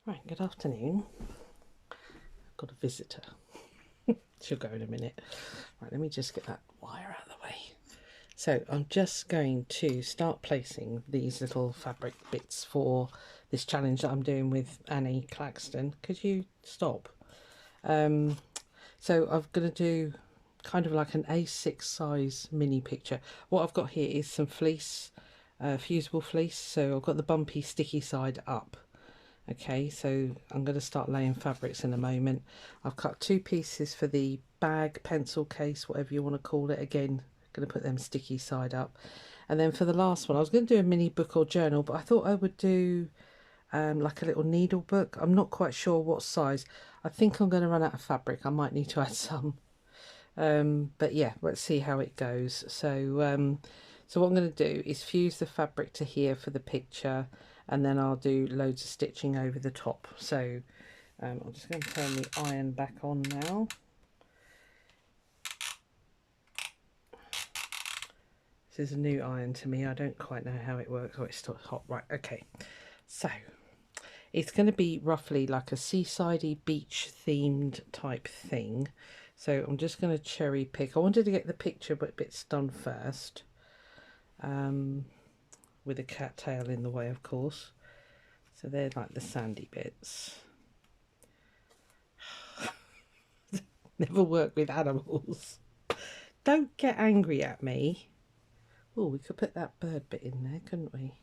Right, good afternoon. I've got a visitor. She'll go in a minute. Right, let me just get that wire out of the way. So I'm just going to start placing these little fabric bits for this challenge that I'm doing with Annie Claxton. Could you stop? So I'm going to do kind of like an A6 size mini picture. What I've got here is some fleece, fusible fleece. So I've got the bumpy sticky side up. Okay, so I'm going to start laying fabrics in a moment. I've cut 2 pieces for the bag, pencil case, whatever you want to call it. Again, going to put them sticky side up. And then for the last one, I was going to do a mini book or journal, but I thought I would do like a little needle book. I'm not quite sure what size. I think I'm going to run out of fabric. I might need to add some. But yeah, let's see how it goes. So what I'm going to do is fuse the fabric to here for the picture, and then I'll do loads of stitching over the top. So I'm just going to turn the iron back on now. This is a new iron to me. I don't quite know how it works. Oh, it's still hot. Right, okay. So it's going to be roughly like a seasidey beach themed type thing. So I'm just going to cherry pick. I wanted to get the picture bits done first. With a cattail in the way, of course. So they're like the sandy bits. Never work with animals. Don't get angry at me. Oh, we could put that bird bit in there, couldn't we?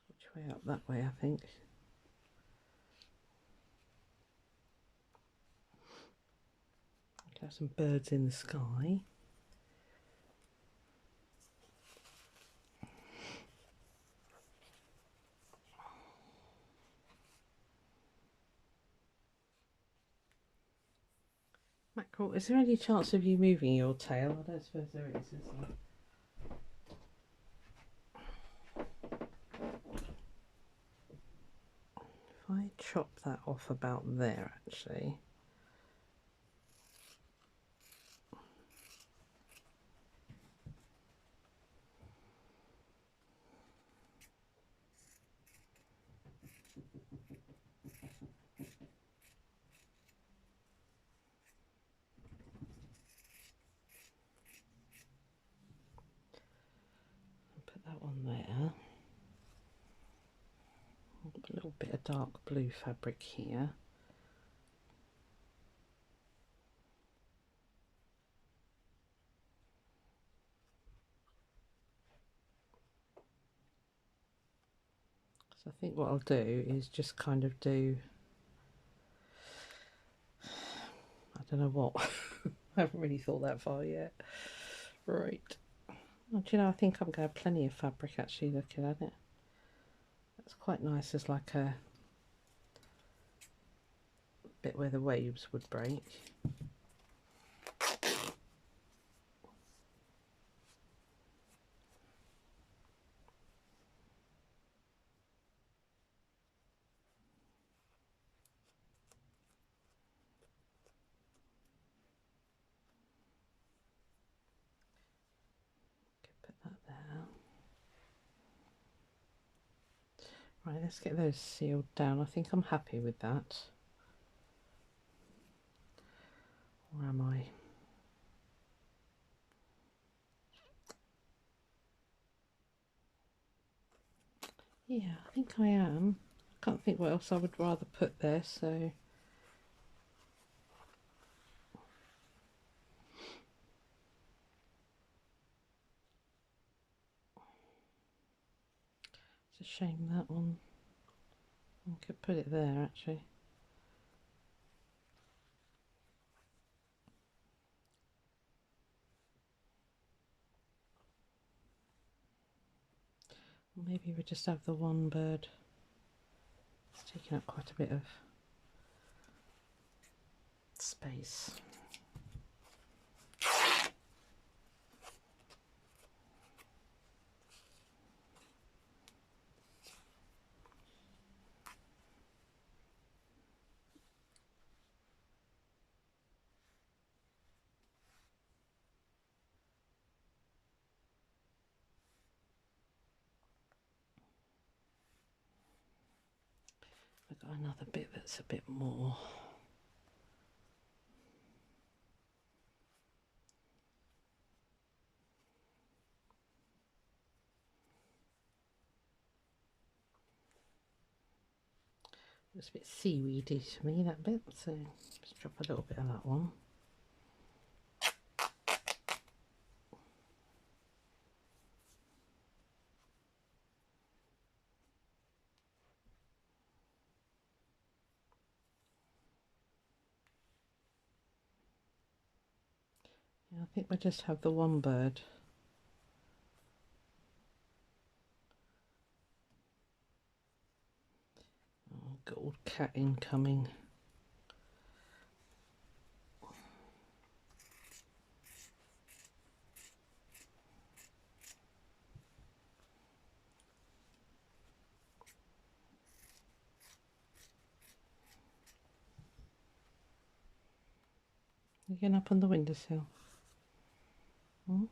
Which way up? That way, I think. Got some birds in the sky. Mackerel, is there any chance of you moving your tail? I don't suppose there is there? If I chop that off about there, actually. Put that one there. A little bit of dark blue fabric here. So I think what I'll do is just kind of do, I don't know what. I haven't really thought that far yet. Right. Well, do you know, I think I'm going to have plenty of fabric actually looking at it. That's quite nice as like a bit where the waves would break. Put that there. Right, let's get those sealed down. I think I'm happy with that. Or am I? Yeah, I think I am. I can't think what else I would rather put there, so... It's a shame that one. I could put it there actually. Maybe we just have the one bird. It's taking up quite a bit of space. I've got another bit that's a bit more. It's a bit seaweedy to me, that bit, so let's drop a little bit of that one. Yeah, I think we just have the one bird. Oh, gold cat incoming. You getting up on the windowsill? Hmm?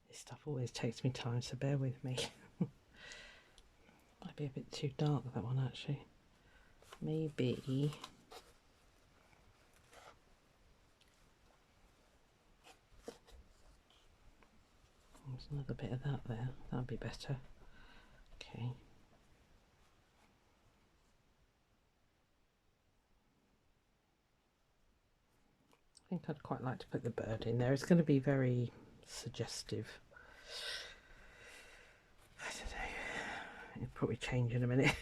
This stuff always takes me time, so bear with me. Might be a bit too dark, that one, actually. Maybe. There's another bit of that there. That'd be better. Okay. I think I'd quite like to put the bird in there. It's going to be very suggestive. I don't know. It'll probably change in a minute. Is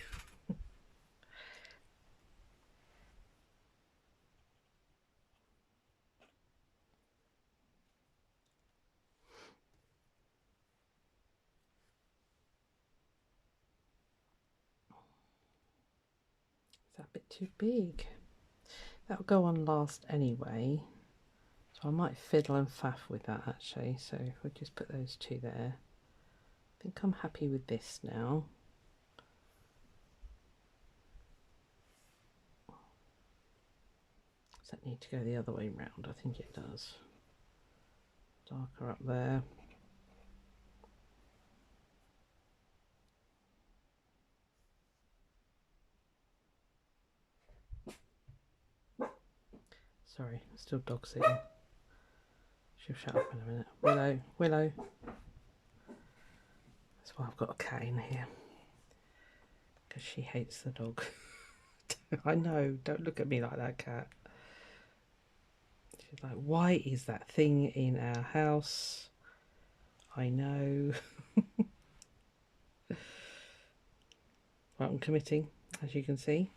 that a bit too big? That'll go on last anyway. So I might fiddle and faff with that actually. So if we just put those two there. I think I'm happy with this now. Does that need to go the other way round? I think it does. Darker up there. Sorry, still dog sitting. She'll shut up in a minute. Willow, Willow. That's why I've got a cat in here. Because she hates the dog. I know, don't look at me like that, cat. She's like, why is that thing in our house? I know. Right, I'm committing, as you can see.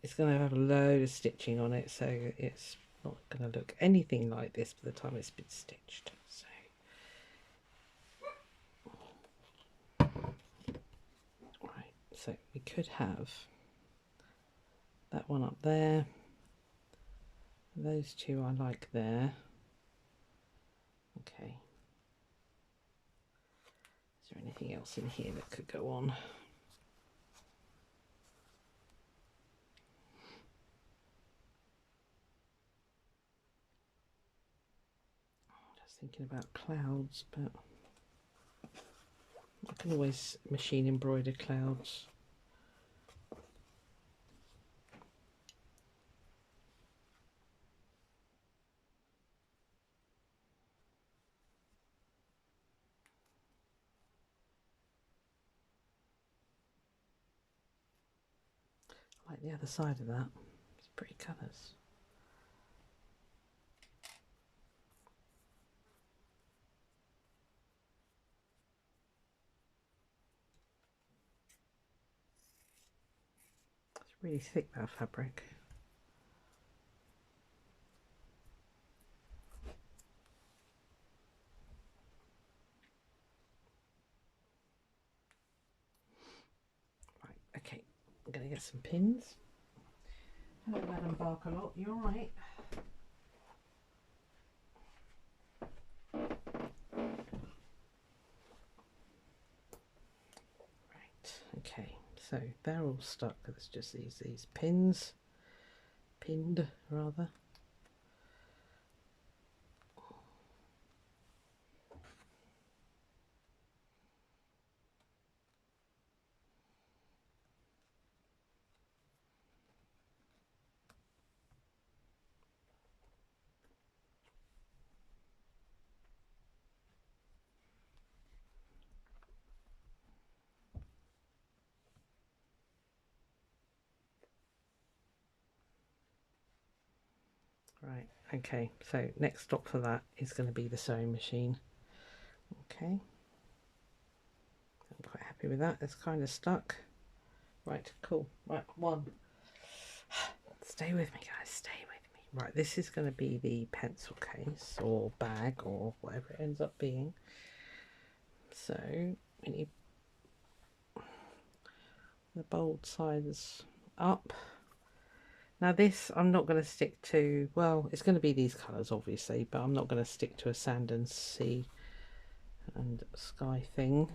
It's going to have a load of stitching on it, so it's not going to look anything like this by the time it's been stitched. So, right, so we could have that one up there. Those two I like there. Okay. Is there anything else in here that could go on? Just thinking about clouds, but I can always machine embroider clouds. I like the other side of that. It's pretty colours. It's really thick, that fabric. Right, okay, I'm going to get some pins. Hello, Madam Barkalot, you alright? Right, okay, so they're all stuck. There's just these pinned rather. Right, okay, so next stop for that is going to be the sewing machine. Okay, I'm quite happy with that. It's kind of stuck. Right, cool. Right, one. Stay with me, guys, stay with me. Right, this is going to be the pencil case or bag or whatever it ends up being. So we need the bold sides up. Now this I'm not going to stick to, well, it's going to be these colours obviously, but I'm not going to stick to a sand and sea and sky thing.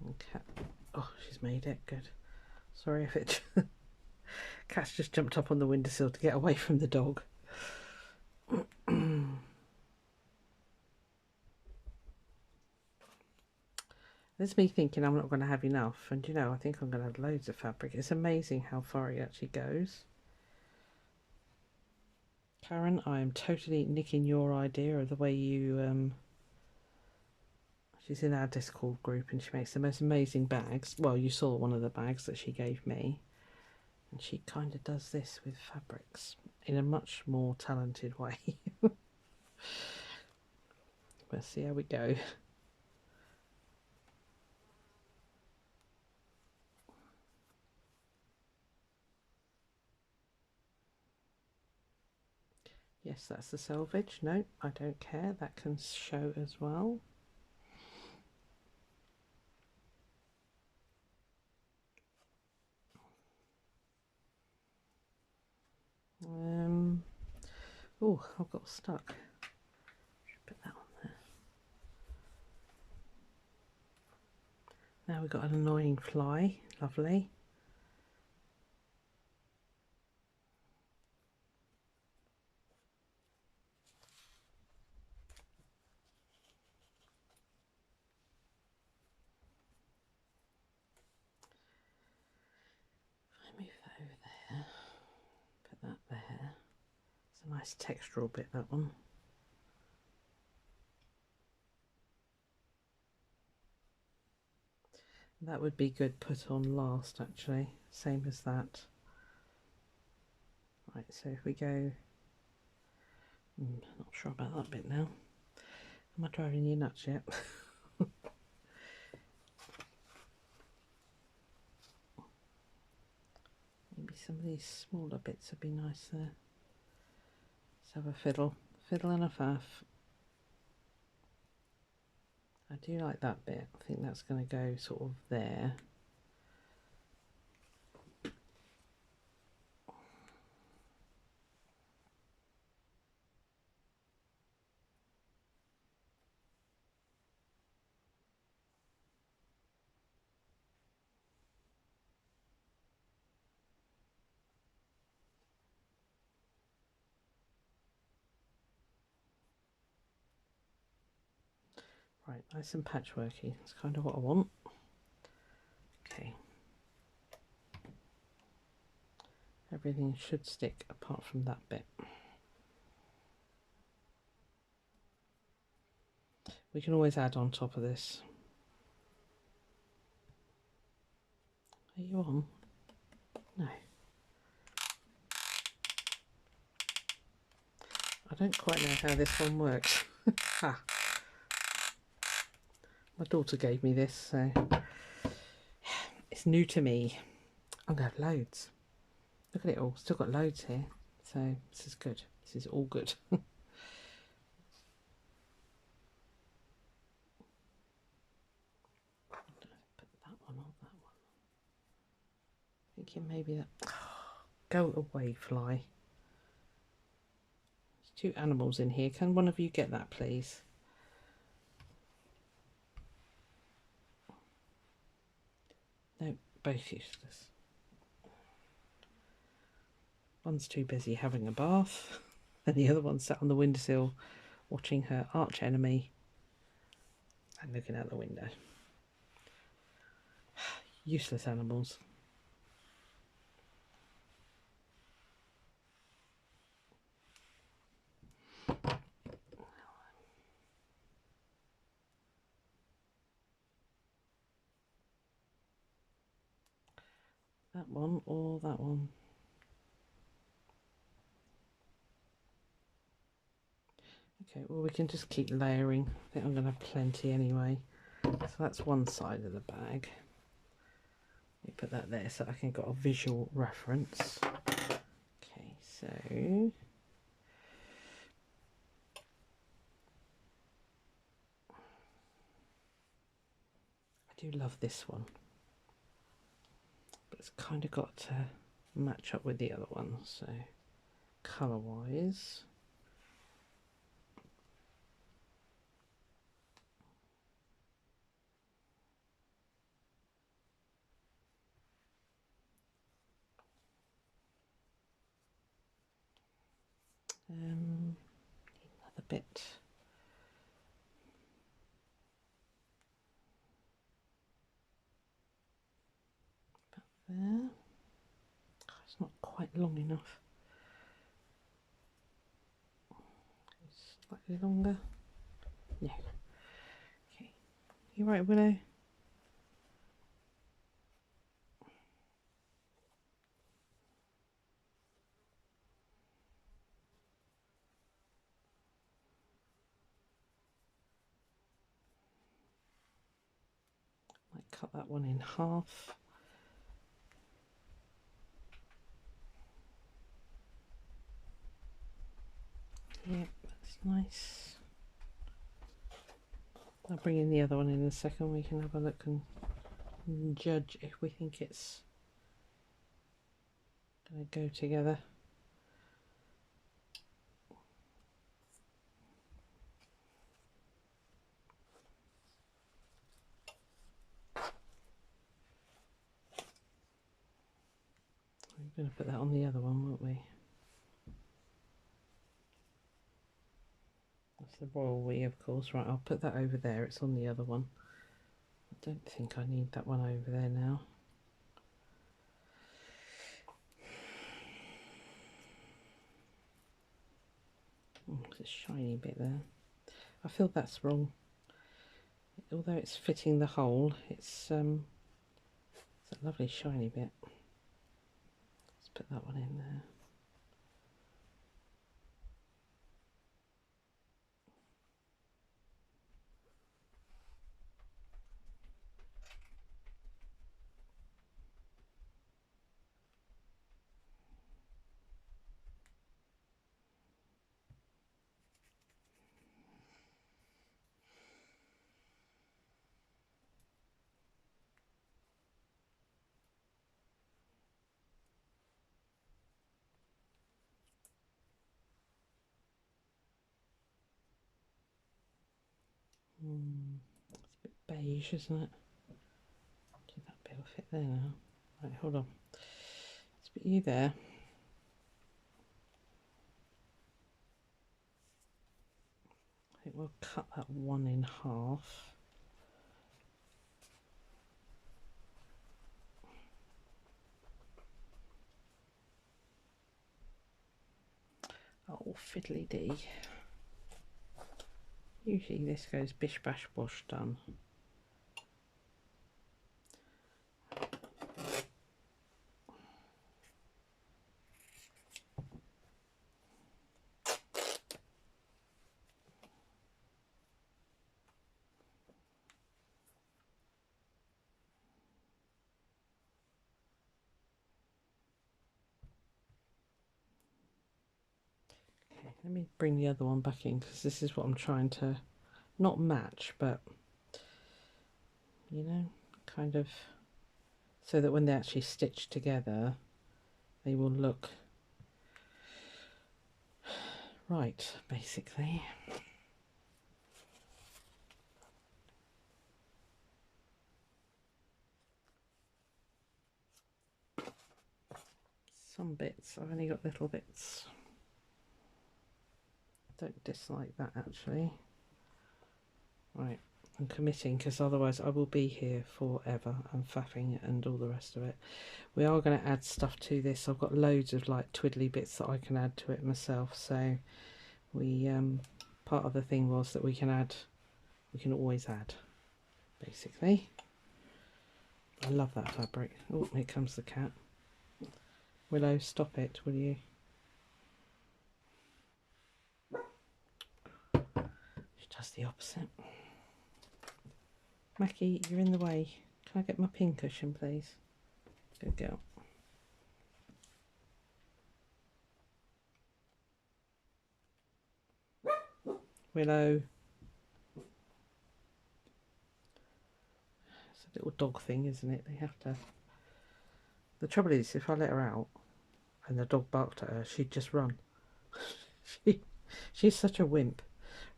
Okay. Oh, she's made it, good. Sorry if it Cat's just jumped up on the windowsill to get away from the dog. There's me thinking I'm not going to have enough, and you know, I think I'm going to have loads of fabric. It's amazing how far it actually goes. Karen, I am totally nicking your idea of the way you she's in our Discord group and she makes the most amazing bags. Well, you saw one of the bags that she gave me, and she kind of does this with fabrics in a much more talented way. Let's see how we go. Yes, that's the selvage. No, I don't care. That can show as well. Oh, I've got stuck. Should put that on there. Now we've got an annoying fly. Lovely. If I move that over there, put that there. It's a nice textural bit, that one. That would be good put on last, actually. Same as that. Right, so if we go... not sure about that bit now. Am I driving you nuts yet? Maybe some of these smaller bits would be nice there. Let's have a fiddle. Fiddle and a faff. I do like that bit. I think that's going to go sort of there. Right, nice and patchworky. That's kind of what I want. Okay. Everything should stick apart from that bit. We can always add on top of this. Are you on? No. I don't quite know how this one works. Ha. My daughter gave me this, so it's new to me. I'm going to have loads. Look at it all. Still got loads here. So this is good. This is all good. Put that one on that one. Thinking maybe that... Oh, Go away, fly. There's 2 animals in here. Can one of you get that, please? No, both useless. One's too busy having a bath, and the other one sat on the windowsill watching her arch enemy and looking out the window. Useless animals. That one or that one? Okay, well, we can just keep layering. I think I'm going to have plenty anyway. So that's one side of the bag. Let me put that there so I can get a visual reference. Okay, so I do love this one, but it's kind of got to match up with the other one. So colour wise, another bit. About there. Oh, it's not quite long enough. It's slightly longer. No. Okay. You right, Willow? Might cut that one in half. Yep, that's nice. I'll bring in the other one in a second. We can have a look and judge if we think it's going to go together. We're going to put that on the other one, won't we? That's the royal we, of course. Right, I'll put that over there. It's on the other one. I don't think I need that one over there now. Oh, there's a shiny bit there. I feel that's wrong. Although it's fitting the hole, it's a lovely shiny bit. Let's put that one in there. It's a bit beige, isn't it? Do that bit will fit there now. Right, hold on. Let's put you there. I think we'll cut that one in half. Oh, fiddly dee. Usually this goes bish bash bosh done. Okay, let me bring the other one back in because this is what I'm trying to not match, but you know, kind of so that when they actually stitch together they will look right, basically. Some bits, I've only got little bits. Don't dislike that actually. Right, I'm committing because otherwise I will be here forever and faffing and all the rest of it. We are going to add stuff to this. I've got loads of like twiddly bits that I can add to it myself. So we part of the thing was that we can always add, basically. I love that fabric. Oh, here comes the cat. Willow, stop it, will you? She does the opposite. Mackie, you're in the way. Can I get my pin cushion, please? Good girl. Willow. It's a little dog thing, isn't it? They have to... The trouble is, if I let her out and the dog barked at her, she'd just run. She's such a wimp.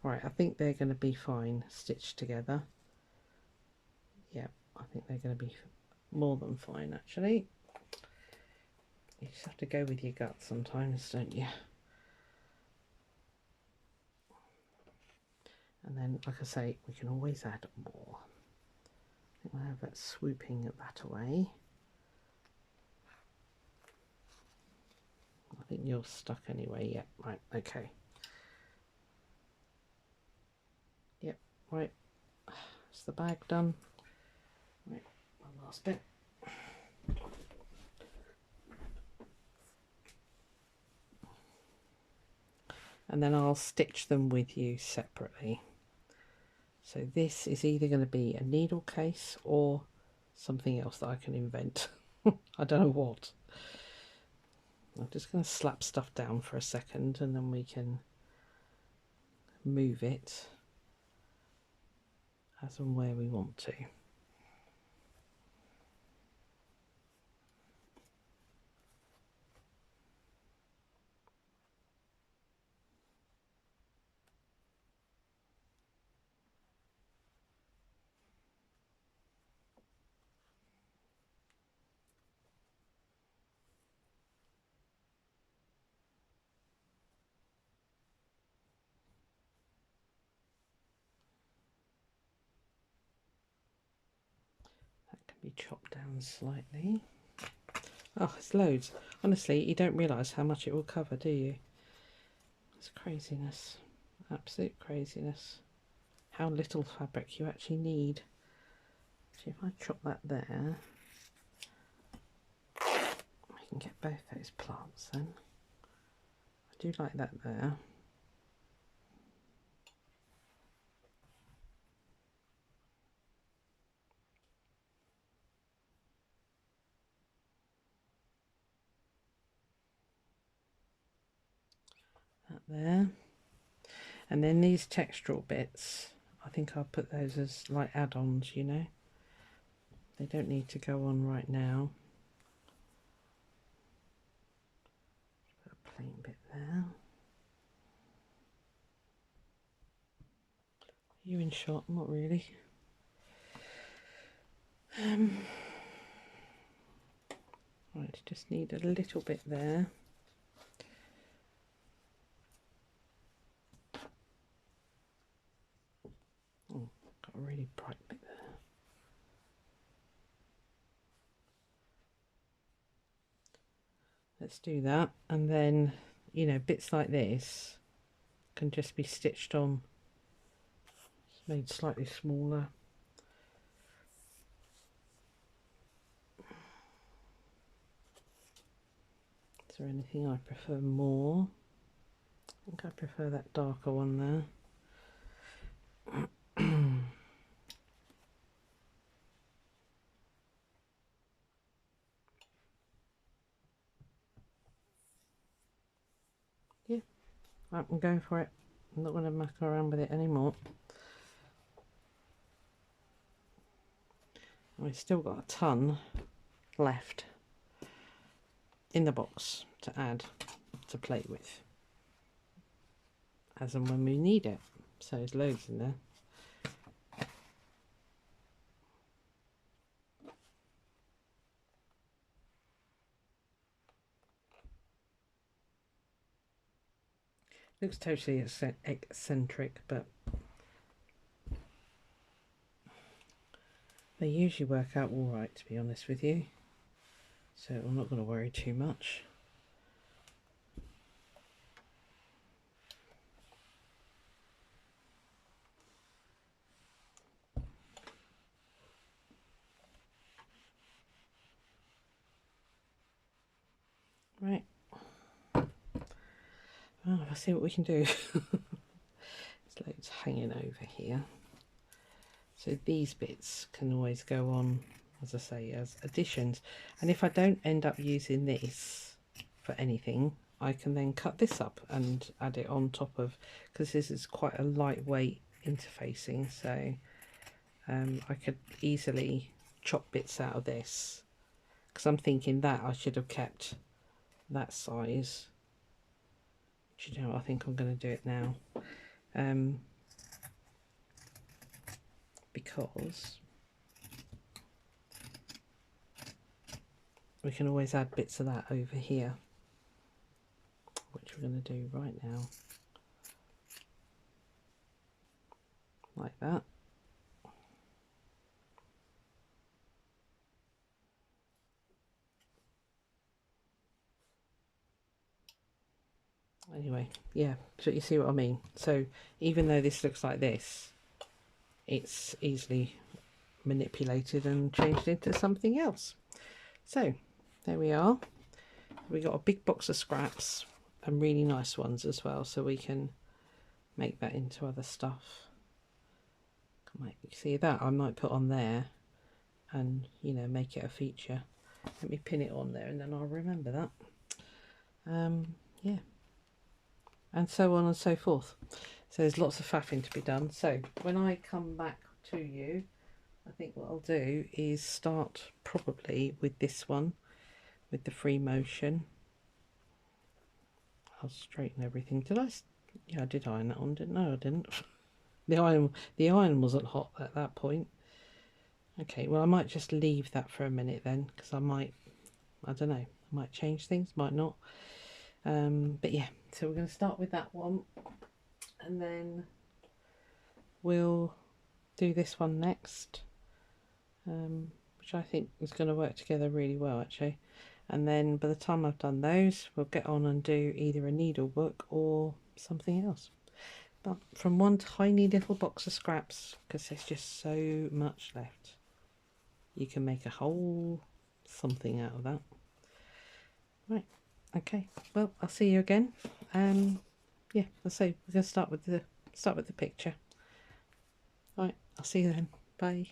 Right, I think they're going to be fine stitched together. Yeah, I think they're going to be more than fine, actually. You just have to go with your gut sometimes, don't you? And then, like I say, we can always add more. I think we'll have that swooping that away. I think you're stuck anyway. Yep, right, okay. Yep, right. Is the bag done? Right, one last bit. And then I'll stitch them with you separately. So this is either going to be a needle case or something else that I can invent. I don't know what. I'm just going to slap stuff down for a second and then we can move it as and where we want to. Be chopped down slightly. Oh, it's loads. Honestly, you don't realise how much it will cover, do you? It's craziness. Absolute craziness. How little fabric you actually need. So if I chop that there, I can get both those plants then. I do like that there. That there. And then these textural bits, I think I'll put those as like add-ons, you know. They don't need to go on right now. Put a plain bit there. Are you in shot? Not really. Right, just need a little bit there. Oh, got a really bright bit there. Let's do that, and then, you know, bits like this can just be stitched on. It's made slightly smaller. Is there anything I prefer more? I think I prefer that darker one there. Yeah, I'm going for it. I'm not going to muck around with it anymore. I've still got a ton left in the box to add to play with as and when we need it. So there's loads in there. Looks totally eccentric, but they usually work out all right, to be honest with you. So I'm not going to worry too much. Right. Well, let's see what we can do. There's loads hanging over here. So these bits can always go on, as I say, as additions. And if I don't end up using this for anything, I can then cut this up and add it on top of, because this is quite a lightweight interfacing. So I could easily chop bits out of this, because I'm thinking that I should have kept that size. Do you know what? I think I'm going to do it now, because we can always add bits of that over here, which we're going to do right now, like that. Anyway, yeah, so you see what I mean. So even though this looks like this, it's easily manipulated and changed into something else. So there we are. We got a big box of scraps and really nice ones as well, so we can make that into other stuff. See that I might put on there and, you know, make it a feature. Let me pin it on there and then I'll remember that. Yeah, and so on and so forth. So there's lots of faffing to be done. So when I come back to you, I think what I'll do is start probably with this one, with the free motion. I'll straighten everything. Did I? Yeah, I did iron that on, didn't I? No, I didn't. The iron wasn't hot at that point. Okay, well I might just leave that for a minute then, because I don't know, I might change things, might not. But yeah, so we're going to start with that one, and then we'll do this one next, which I think is going to work together really well actually. And then by the time I've done those, we'll get on and do either a needlebook or something else. But from one tiny little box of scraps, because there's just so much left, you can make a whole something out of that. Right, okay, well I'll see you again. Yeah, I'll say we're going to start with the picture. Right, I'll see you then. Bye.